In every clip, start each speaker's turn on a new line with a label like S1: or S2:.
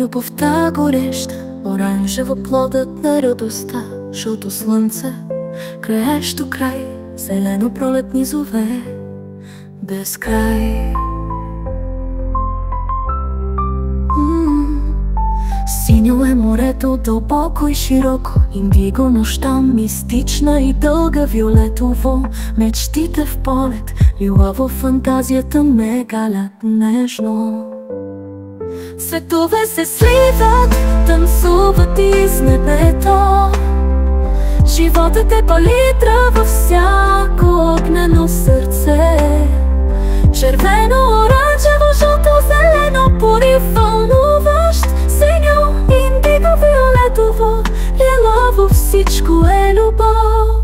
S1: любовта гореща, оранжево плодът на радостта, жълто слънце, краещо край, зелено пролетни зове, без край. Синьо е морето, дълбоко и широко, индиго нощта, мистична и дълга, виолетово мечтите в полет, лилаво фантазията ме галят нежно. Светове се сливат, танцуват из небето. Животът е палитра във всяко огнено сърце. Червено, оранжево, жълто, зелено, порив вълнуващ, синьо, индиго, виолетово, лилаво, всичко е любов.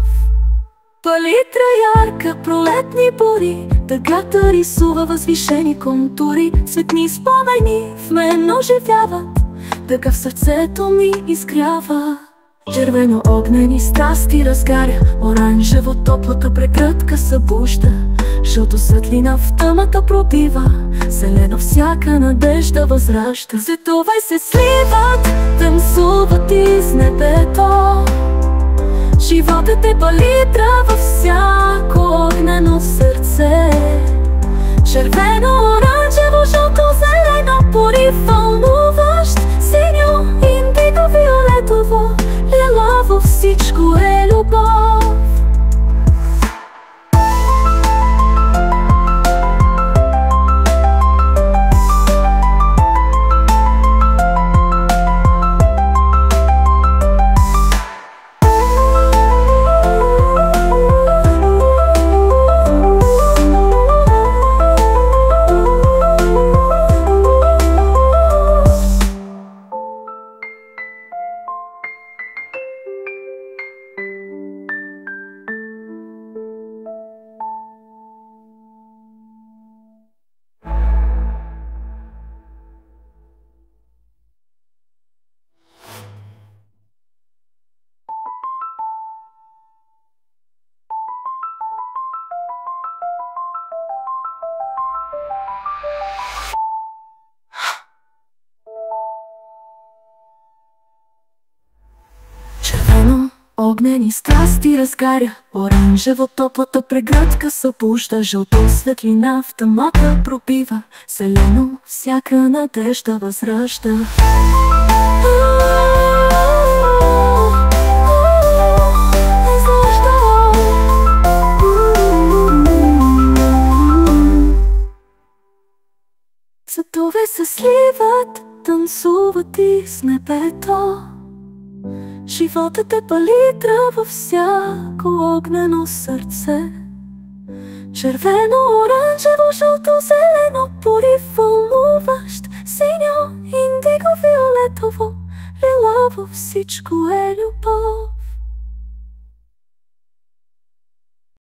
S1: Палитра ярка, пролетни бури, тъгата рисува възвишени контури. Цветни спомени в мен оживяват, тъга в сърцето ми изгрява. Червено огнени страсти разгаря, оранжево топлата прегръдка събужда, жълто светлина в тъмата пробива, зелено всяка надежда възражда. Светове се сливат, танцуват из небето. Животът е палитра във всяко огнено сърце. Червено, оранжево, жълто, зелено, порив вълнуващ, синьо, индиго, виолетово, лилаво, всичко е любов. Червено, огнени страсти разгаря, оранжево топлата прегръдка събужда, жълто светлина в тъмата пробива, зелено всяка надежда възражда. Светове се сливат, танцуват из небето. Животът е палитра във всяко огнено сърце. Червено, оранжево, жълто, зелено, порив вълнуващ, синьо, индиго, виолетово, лилаво, всичко е любов.